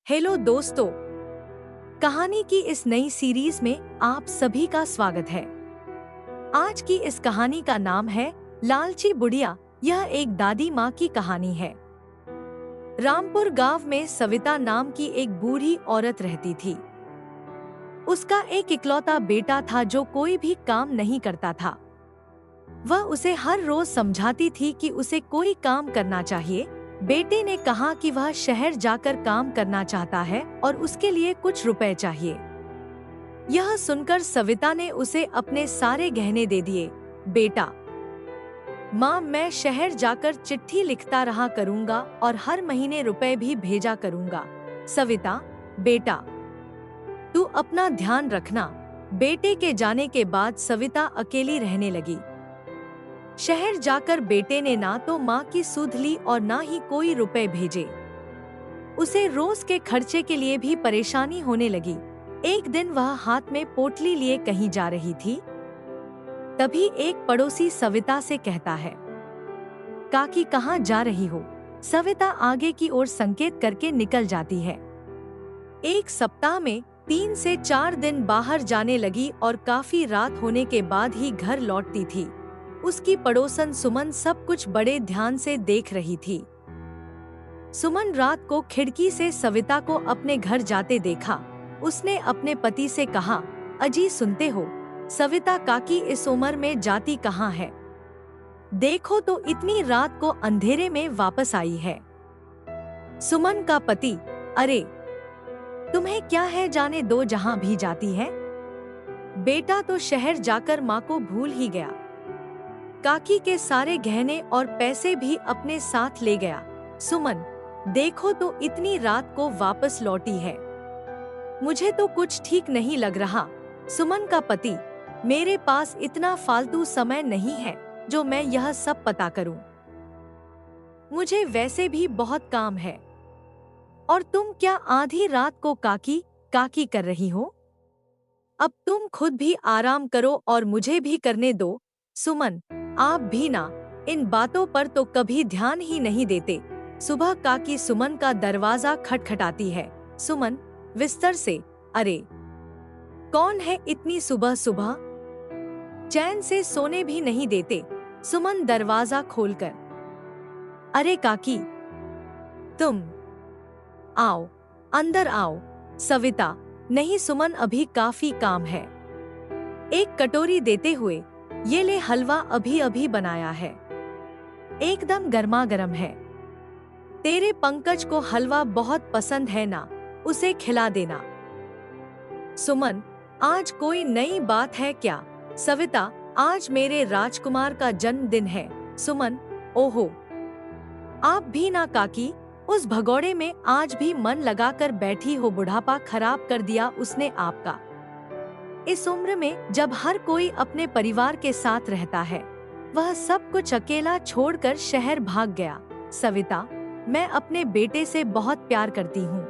Hello दोस्तों, कहानी की इस नई सीरीज में आप सभी का स्वागत है। आज की इस कहानी का नाम है लालची बुढ़िया। यह एक दादी माँ की कहानी है। रामपुर गांव में सविता नाम की एक बूढ़ी औरत रहती थी। उसका एक इकलौता बेटा था जो कोई भी काम नहीं करता था। वह उसे हर रोज समझाती थी कि उसे कोई काम करना चाहिए। बेटे ने कहा कि वह शहर जाकर काम करना चाहता है और उसके लिए कुछ रुपए चाहिए। यह सुनकर सविता ने उसे अपने सारे गहने दे दिए। बेटा, माँ, मैं शहर जाकर चिट्ठी लिखता रहा करूँगा और हर महीने रुपए भी भेजा करूँगा। सविता, बेटा, तू अपना ध्यान रखना। बेटे के जाने के बाद सविता अकेली रहने लगी। शहर जाकर बेटे ने ना तो माँ की सुध ली और ना ही कोई रुपए भेजे। उसे रोज के खर्चे के लिए भी परेशानी होने लगी। एक दिन वह हाथ में पोटली लिए कहीं जा रही थी। तभी एक पड़ोसी सविता से कहता है, काकी कहाँ जा रही हो? सविता आगे की ओर संकेत करके निकल जाती है। एक सप्ताह में 3 से 4 दिन बाहर जाने लगी और काफी रात होने के बाद ही घर लौटती थी। उसकी पड़ोसन सुमन सब कुछ बड़े ध्यान से देख रही थी। सुमन रात को खिड़की से सविता को अपने घर जाते देखा। उसने अपने पति से कहा, अजी सुनते हो, सविता काकी इस उम्र में जाती कहाँ है? देखो तो इतनी रात को अंधेरे में वापस आई है। सुमन का पति, अरे तुम्हें क्या है, जाने दो, जहाँ भी जाती है। बेटा तो शहर जाकर माँ को भूल ही गया। काकी के सारे गहने और पैसे भी अपने साथ ले गया। सुमन, देखो तो इतनी रात को वापस लौटी है। मुझे तो कुछ ठीक नहीं लग रहा। सुमन का पति, मेरे पास इतना फालतू समय नहीं है जो मैं यह सब पता करूं। मुझे वैसे भी बहुत काम है। और तुम क्या आधी रात को काकी काकी कर रही हो? अब तुम खुद भी आराम करो और मुझे भी करने दो। सुमन, आप भी ना, इन बातों पर तो कभी ध्यान ही नहीं देते। सुबह काकी सुमन का दरवाजा खटखटाती है। सुमन बिस्तर से, अरे कौन है इतनी सुबह सुबह? चैन से सोने भी नहीं देते। सुमन दरवाजा खोलकर, अरे काकी, तुम आओ, अंदर आओ। सविता, नहीं सुमन, अभी काफी काम है। एक कटोरी देते हुए, ये ले, हलवा अभी अभी बनाया है, एकदम गर्मा गर्म है। तेरे पंकज को हलवा बहुत पसंद है ना, उसे खिला देना। सुमन, आज कोई नई बात है क्या? सविता, आज मेरे राजकुमार का जन्मदिन है। सुमन, ओहो, आप भी ना काकी, उस भगोड़े में आज भी मन लगाकर बैठी हो। बुढ़ापा खराब कर दिया उसने आपका। इस उम्र में जब हर कोई अपने परिवार के साथ रहता है, वह सब कुछ अकेला छोड़कर शहर भाग गया। सविता, मैं अपने बेटे से बहुत प्यार करती हूँ।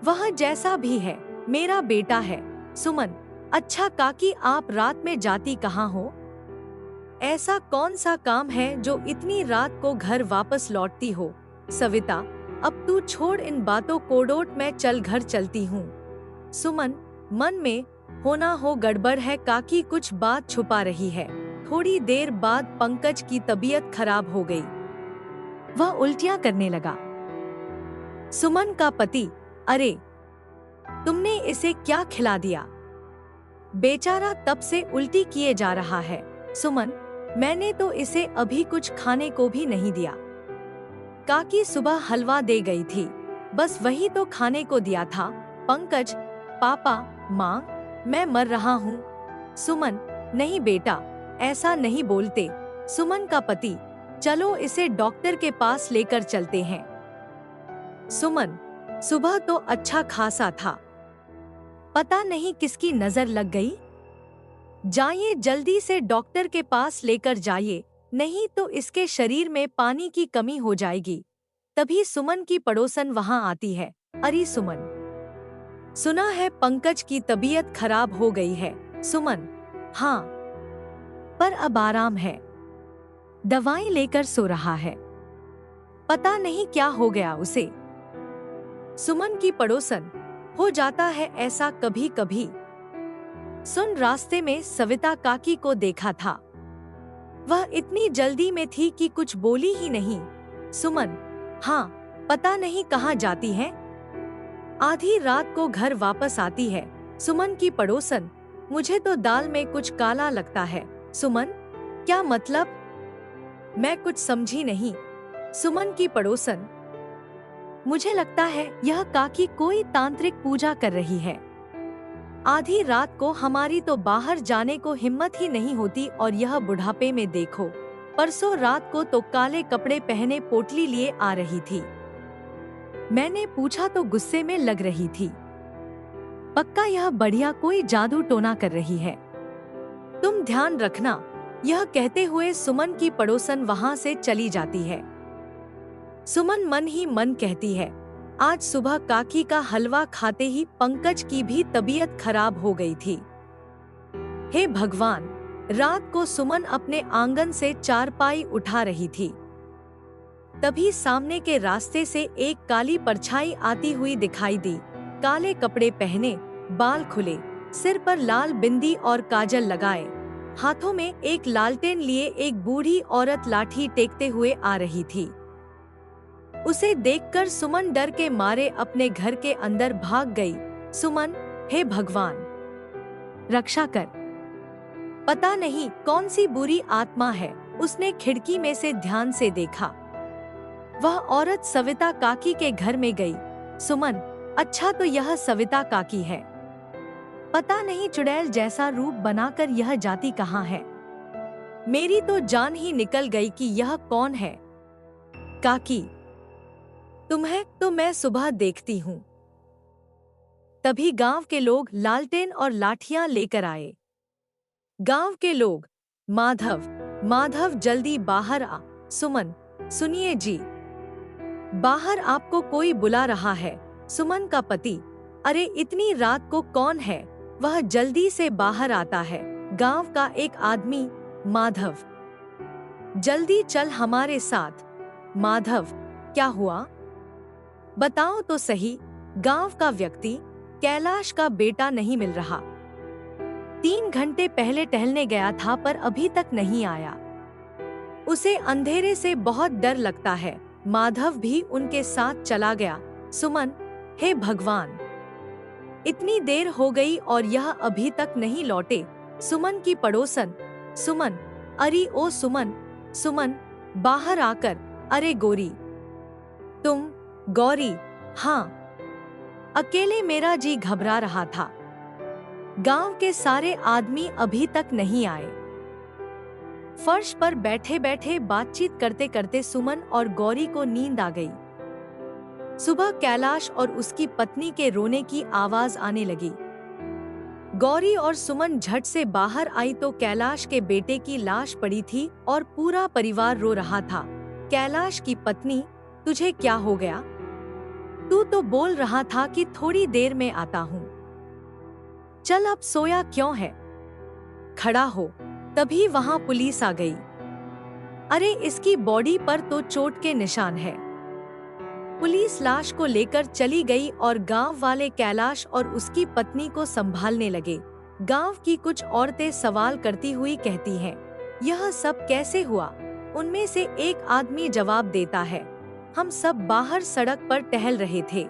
वह जैसा भी है मेरा बेटा है। सुमन, अच्छा काकी, आप रात में जाती कहाँ हो? ऐसा कौन सा काम है जो इतनी रात को घर वापस लौटती हो? सविता, अब तू छोड़ इन बातों को, डोट, मैं चल घर चलती हूँ। सुमन, मन में होना हो गड़बड़ है, काकी कुछ बात छुपा रही है। थोड़ी देर बाद पंकज की तबीयत खराब हो गई। वह उल्टियां करने लगा। सुमन का पति, अरे तुमने इसे क्या खिला दिया? बेचारा तब से उल्टी किए जा रहा है। सुमन, मैंने तो इसे अभी कुछ खाने को भी नहीं दिया। काकी सुबह हलवा दे गई थी, बस वही तो खाने को दिया था। पंकज, पापा, माँ, मैं मर रहा हूँ। सुमन, नहीं बेटा, ऐसा नहीं बोलते। सुमन का पति, चलो इसे डॉक्टर के पास लेकर चलते हैं। सुमन, सुबह तो अच्छा खासा था, पता नहीं किसकी नजर लग गई। जाइए, जल्दी से डॉक्टर के पास लेकर जाइए, नहीं तो इसके शरीर में पानी की कमी हो जाएगी। तभी सुमन की पड़ोसन वहां आती है। अरे सुमन, सुना है पंकज की तबीयत खराब हो गई है। सुमन, हाँ, पर अब आराम है, दवाई लेकर सो रहा है। पता नहीं क्या हो गया उसे। सुमन की पड़ोसन, हो जाता है ऐसा कभी कभी। सुन, रास्ते में सविता काकी को देखा था। वह इतनी जल्दी में थी कि कुछ बोली ही नहीं। सुमन, हाँ, पता नहीं कहाँ जाती है। आधी रात को घर वापस आती है। सुमन की पड़ोसन, मुझे तो दाल में कुछ काला लगता है। सुमन, क्या मतलब? मैं कुछ समझी नहीं। सुमन की पड़ोसन, मुझे लगता है यह काकी कोई तांत्रिक पूजा कर रही है। आधी रात को हमारी तो बाहर जाने को हिम्मत ही नहीं होती, और यह बुढ़ापे में देखो, परसों रात को तो काले कपड़े पहने पोटली लिए आ रही थी। मैंने पूछा तो गुस्से में लग रही थी। पक्का यह बढ़िया कोई जादू टोना कर रही है। तुम ध्यान रखना। यह कहते हुए सुमन की पड़ोसन वहां से चली जाती है। सुमन मन ही मन कहती है, आज सुबह काकी का हलवा खाते ही पंकज की भी तबीयत खराब हो गई थी। हे भगवान! रात को सुमन अपने आंगन से चारपाई उठा रही थी। तभी सामने के रास्ते से एक काली परछाई आती हुई दिखाई दी। काले कपड़े पहने, बाल खुले, सिर पर लाल बिंदी और काजल लगाए, हाथों में एक लालटेन लिए एक बूढ़ी औरत लाठी टेकते हुए आ रही थी। उसे देखकर सुमन डर के मारे अपने घर के अंदर भाग गई। सुमन, हे भगवान, रक्षा कर। पता नहीं कौन सी बुरी आत्मा है। उसने खिड़की में से ध्यान से देखा। वह औरत सविता काकी के घर में गई। सुमन, अच्छा तो यह सविता काकी है। पता नहीं चुड़ैल जैसा रूप बनाकर यह जाती कहाँ है। मेरी तो जान ही निकल गई कि यह कौन है। काकी, तुम्हें तो मैं सुबह देखती हूँ। तभी गांव के लोग लालटेन और लाठियां लेकर आए। गांव के लोग, माधव, माधव जल्दी बाहर आ। सुमन, सुनिए जी, बाहर आपको कोई बुला रहा है। सुमन का पति, अरे इतनी रात को कौन है? वह जल्दी से बाहर आता है। गांव का एक आदमी, माधव, जल्दी चल हमारे साथ। माधव, क्या हुआ? बताओ तो सही। गांव का व्यक्ति, कैलाश का बेटा नहीं मिल रहा। 3 घंटे पहले टहलने गया था पर अभी तक नहीं आया। उसे अंधेरे से बहुत डर लगता है। माधव भी उनके साथ चला गया। सुमन, हे भगवान, इतनी देर हो गई और यह अभी तक नहीं लौटे। सुमन की पड़ोसन, सुमन, अरे ओ सुमन, सुमन, बाहर आकर, अरे गोरी, तुम? गौरी, हाँ। अकेले मेरा जी घबरा रहा था। गांव के सारे आदमी अभी तक नहीं आए। फर्श पर बैठे बैठे बातचीत करते करते सुमन और गौरी को नींद आ गई। सुबह कैलाश और उसकी पत्नी के रोने की आवाज आने लगी। गौरी और सुमन झट से बाहर आई तो कैलाश के बेटे की लाश पड़ी थी और पूरा परिवार रो रहा था। कैलाश की पत्नी, तुझे क्या हो गया? तू तो बोल रहा था कि थोड़ी देर में आता हूँ। चल, अब सोया क्यों है? खड़ा हो। तभी वहां पुलिस आ गई। अरे इसकी बॉडी पर तो चोट के निशान है। पुलिस लाश को लेकर चली गई और गांव वाले कैलाश और उसकी पत्नी को संभालने लगे। गांव की कुछ औरतें सवाल करती हुई कहती हैं, यह सब कैसे हुआ? उनमें से एक आदमी जवाब देता है, हम सब बाहर सड़क पर टहल रहे थे,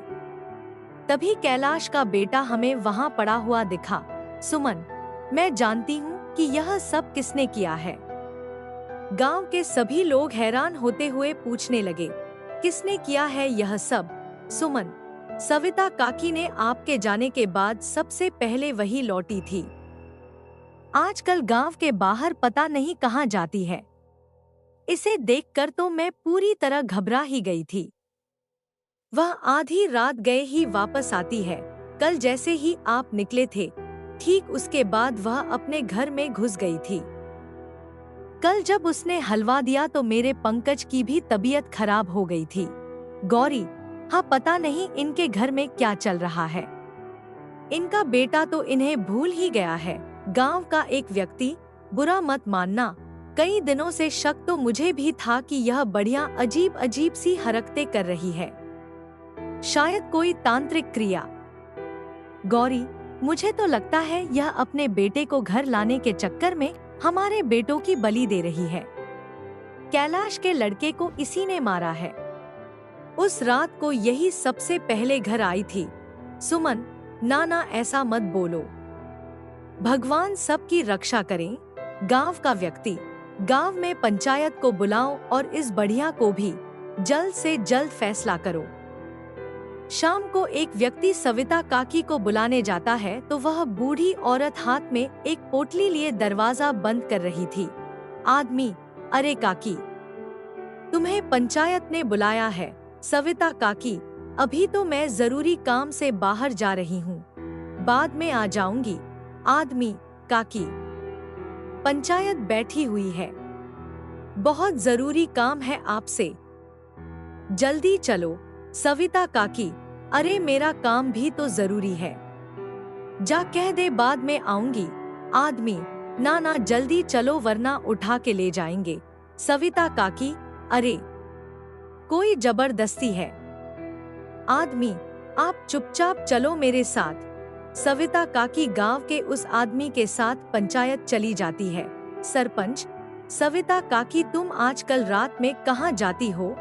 तभी कैलाश का बेटा हमें वहां पड़ा हुआ दिखा। सुमन, मैं जानती हूँ कि यह सब किसने किया है। गांव के सभी लोग हैरान होते हुए पूछने लगे, किसने किया है यह सब? सुमन, सविता काकी ने आपके जाने के बाद सबसे पहले वही लौटी थी। आजकल गांव के बाहर पता नहीं कहाँ जाती है। इसे देखकर तो मैं पूरी तरह घबरा ही गई थी। वह आधी रात गए ही वापस आती है। कल जैसे ही आप निकले थे, ठीक उसके बाद वह अपने घर में घुस गई थी। कल जब उसने हलवा दिया तो मेरे पंकज की भी तबीयत खराब हो गई थी। गौरी, हाँ, पता नहीं इनके घर में क्या चल रहा है। इनका बेटा तो इन्हें भूल ही गया है। गांव का एक व्यक्ति, बुरा मत मानना, कई दिनों से शक तो मुझे भी था कि यह बढ़िया अजीब अजीब सी हरकतें कर रही है। शायद कोई तांत्रिक क्रिया। गौरी, मुझे तो लगता है यह अपने बेटे को घर लाने के चक्कर में हमारे बेटों की बलि दे रही है। कैलाश के लड़के को इसी ने मारा है। उस रात को यही सबसे पहले घर आई थी। सुमन, ना ऐसा मत बोलो। भगवान सबकी रक्षा करें। गांव का व्यक्ति, गांव में पंचायत को बुलाओ और इस बढ़िया को भी जल्द से जल्द फैसला करो। शाम को एक व्यक्ति सविता काकी को बुलाने जाता है तो वह बूढ़ी औरत हाथ में एक पोटली लिए दरवाजा बंद कर रही थी। आदमी, अरे काकी, तुम्हें पंचायत ने बुलाया है। सविता काकी, अभी तो मैं जरूरी काम से बाहर जा रही हूँ, बाद में आ जाऊंगी। आदमी, काकी, पंचायत बैठी हुई है, बहुत जरूरी काम है आपसे, जल्दी चलो। सविता काकी, अरे मेरा काम भी तो जरूरी है, जा कह दे बाद में आऊंगी। आदमी, ना जल्दी चलो वरना उठा के ले जाएंगे। सविता काकी, अरे कोई जबरदस्ती है। आदमी, आप चुपचाप चलो मेरे साथ। सविता काकी गांव के उस आदमी के साथ पंचायत चली जाती है। सरपंच, सविता काकी तुम आजकल रात में कहाँ जाती हो?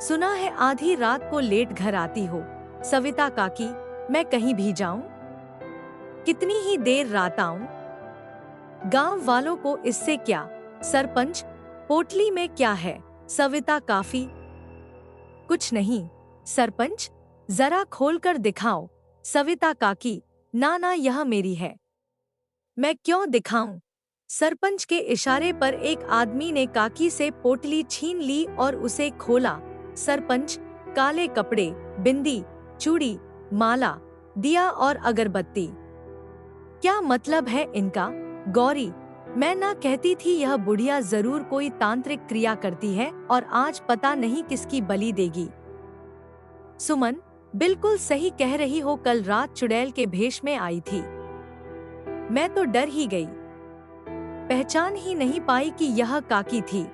सुना है आधी रात को लेट घर आती हो। सविता काकी, मैं कहीं भी जाऊं? कितनी ही देर रात आऊं? गांव वालों को इससे क्या? सरपंच, पोटली में क्या है? सविता काफी, कुछ नहीं। सरपंच, जरा खोलकर दिखाओ। सविता काकी, ना यह मेरी है। मैं क्यों दिखाऊं? सरपंच के इशारे पर एक आदमी ने काकी से पोटली छीन ली और उसे खोला। सरपंच, काले कपड़े, बिंदी, चूड़ी, माला, दिया और अगरबत्ती, क्या मतलब है इनका? गौरी, मैं ना कहती थी यह बुढ़िया जरूर कोई तांत्रिक क्रिया करती है और आज पता नहीं किसकी बलि देगी। सुमन, बिल्कुल सही कह रही हो, कल रात चुड़ैल के भेष में आई थी। मैं तो डर ही गई, पहचान ही नहीं पाई कि यह काकी थी।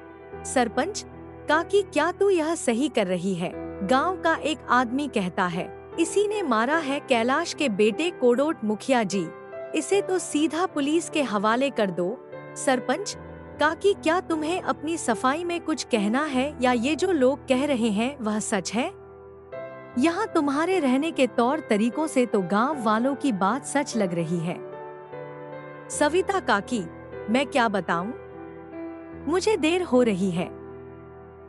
सरपंच, काकी क्या तू यह सही कर रही है? गांव का एक आदमी कहता है इसी ने मारा है कैलाश के बेटे कोडोट मुखिया जी, इसे तो सीधा पुलिस के हवाले कर दो। सरपंच, काकी क्या तुम्हें अपनी सफाई में कुछ कहना है या ये जो लोग कह रहे हैं वह सच है? यहाँ तुम्हारे रहने के तौर तरीकों से तो गांव वालों की बात सच लग रही है। सविता काकी, मैं क्या बताऊं? मुझे देर हो रही है,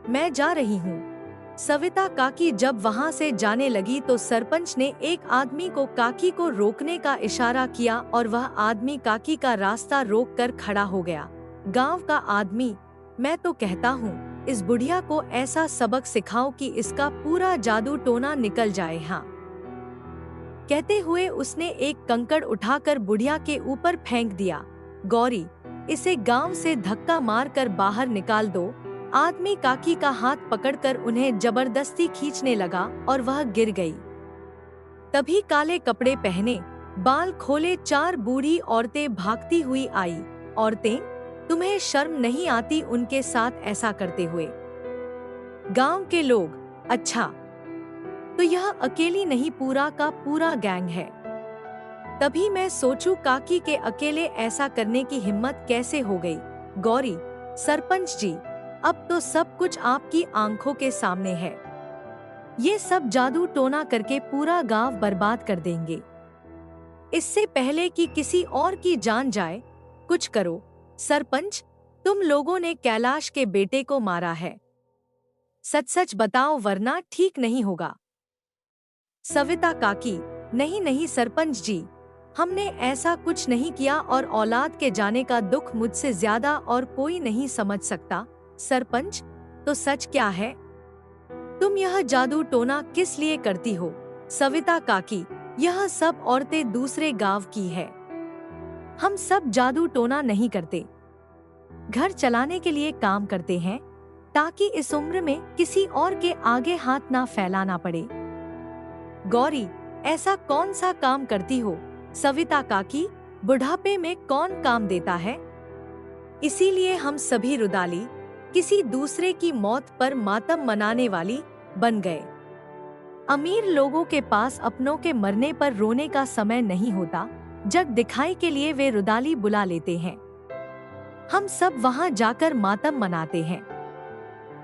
मैं जा रही हूँ। सविता काकी जब वहाँ से जाने लगी तो सरपंच ने एक आदमी को काकी को रोकने का इशारा किया और वह आदमी काकी का रास्ता रोक कर खड़ा हो गया। गांव का आदमी, मैं तो कहता हूँ इस बुढ़िया को ऐसा सबक सिखाओ कि इसका पूरा जादू टोना निकल जाए। हाँ, कहते हुए उसने एक कंकड़ उठाकर बुढ़िया के ऊपर फेंक दिया। गौरी, इसे गांव से धक्का मारकर बाहर निकाल दो। आदमी काकी का हाथ पकड़कर उन्हें जबरदस्ती खींचने लगा और वह गिर गई। तभी काले कपड़े पहने, बाल खोले 4 बूढ़ी औरतें भागती हुई आई। औरतें, तुम्हें शर्म नहीं आती उनके साथ ऐसा करते हुए? गांव के लोग, अच्छा तो यह अकेली नहीं, पूरा का पूरा गैंग है। तभी मैं सोचूं काकी के अकेले ऐसा करने की हिम्मत कैसे हो गई। गौरी, सरपंच जी, अब तो सब कुछ आपकी आंखों के सामने है। ये सब जादू टोना करके पूरा गांव बर्बाद कर देंगे। इससे पहले कि किसी और की जान जाए, कुछ करो। सरपंच, तुम लोगों ने कैलाश के बेटे को मारा है, सच सच बताओ वरना ठीक नहीं होगा। सविता काकी, नहीं सरपंच जी, हमने ऐसा कुछ नहीं किया और औलाद के जाने का दुख मुझसे ज्यादा और कोई नहीं समझ सकता। सरपंच, तो सच क्या है? तुम यह जादू टोना किस लिए करती हो? सविता काकी, यह सब औरतें दूसरे गांव की है, हम सब जादू टोना नहीं करते, घर चलाने के लिए काम करते हैं ताकि इस उम्र में किसी और के आगे हाथ ना फैलाना पड़े। गौरी, ऐसा कौन सा काम करती हो? सविता काकी, बुढ़ापे में कौन काम देता है? इसीलिए हम सभी रुदाली, किसी दूसरे की मौत पर मातम मनाने वाली बन गए। अमीर लोगों के पास अपनों के मरने पर रोने का समय नहीं होता, जग दिखाई के लिए वे रुदाली बुला लेते हैं। हम सब वहां जाकर मातम मनाते हैं।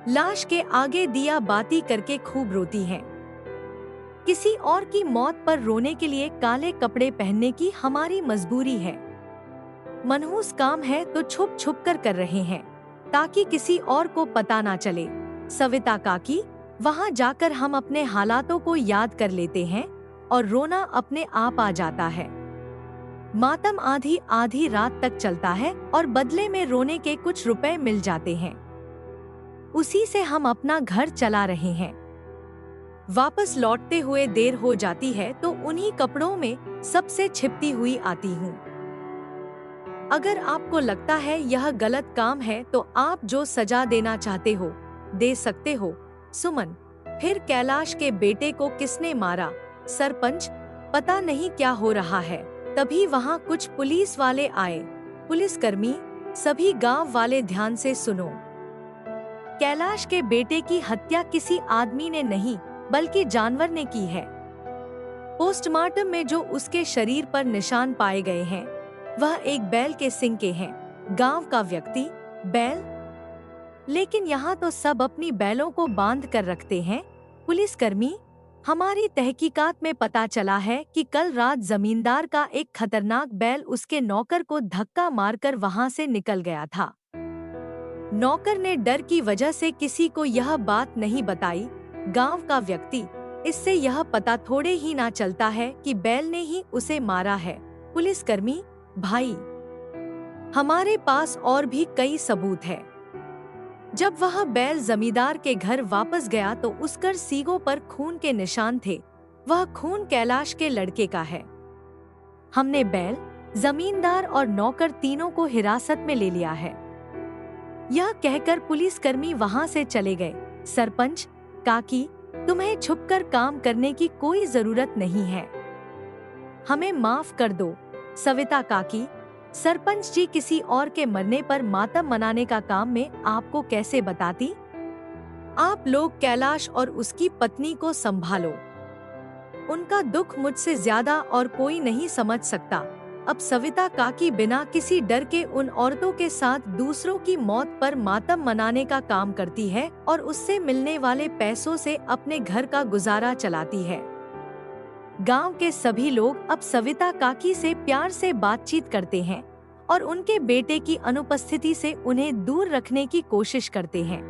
लाश के आगे दिया बाती करके खूब रोती हैं। किसी और की मौत पर रोने के लिए काले कपड़े पहनने की हमारी मजबूरी है। मनहूस काम है तो छुप छुप कर रहे हैं, ताकि किसी और को पता ना चले। सविता काकी, वहां जाकर हम अपने हालातों को याद कर लेते हैं और रोना अपने आप आ जाता है। मातम आधी आधी रात तक चलता है और बदले में रोने के कुछ रुपए मिल जाते हैं। उसी से हम अपना घर चला रहे हैं। वापस लौटते हुए देर हो जाती है तो उन्हीं कपड़ों में सबसे छिपती हुई आती हूँ। अगर आपको लगता है यह गलत काम है तो आप जो सजा देना चाहते हो दे सकते हो। सुमन, फिर कैलाश के बेटे को किसने मारा? सरपंच, पता नहीं क्या हो रहा है। तभी वहाँ कुछ पुलिस वाले आए। पुलिसकर्मी, सभी गांव वाले ध्यान से सुनो। कैलाश के बेटे की हत्या किसी आदमी ने नहीं बल्कि जानवर ने की है। पोस्टमार्टम में जो उसके शरीर पर निशान पाए गए हैं वह एक बैल के सिंग के हैं। गांव का व्यक्ति बैल, लेकिन यहाँ तो सब अपनी बैलों को बांध कर रखते हैं। पुलिसकर्मी, हमारी तहकीकात में पता चला है कि कल रात जमींदार का एक खतरनाक बैल उसके नौकर को धक्का मारकर वहां से निकल गया था। नौकर ने डर की वजह से किसी को यह बात नहीं बताई। गांव का व्यक्ति, इससे यह पता थोड़े ही ना चलता है कि बैल ने ही उसे मारा है। पुलिसकर्मी, भाई, हमारे पास और भी कई सबूत है। जब वह बैल जमींदार के घर वापस गया तो उसकर सींगों पर खून के निशान थे। वह खून कैलाश के लड़के का है। हमने बैल, जमींदार और नौकर तीनों को हिरासत में ले लिया है। यह कहकर पुलिसकर्मी वहां से चले गए। सरपंच काकी, तुम्हें छुपकर काम करने की कोई जरूरत नहीं है, हमें माफ कर दो। सविता काकी, सरपंच जी किसी और के मरने पर मातम मनाने का काम में आपको कैसे बताती? आप लोग कैलाश और उसकी पत्नी को संभालो। उनका दुख मुझसे ज्यादा और कोई नहीं समझ सकता। अब सविता काकी बिना किसी डर के उन औरतों के साथ दूसरों की मौत पर मातम मनाने का काम करती है और उससे मिलने वाले पैसों से अपने घर का गुजारा चलाती है। गांव के सभी लोग अब सविता काकी से प्यार से बातचीत करते हैं और उनके बेटे की अनुपस्थिति से उन्हें दूर रखने की कोशिश करते हैं।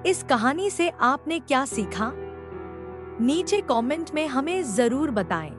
इस कहानी से आपने क्या सीखा? नीचे कमेंट में हमें जरूर बताएं।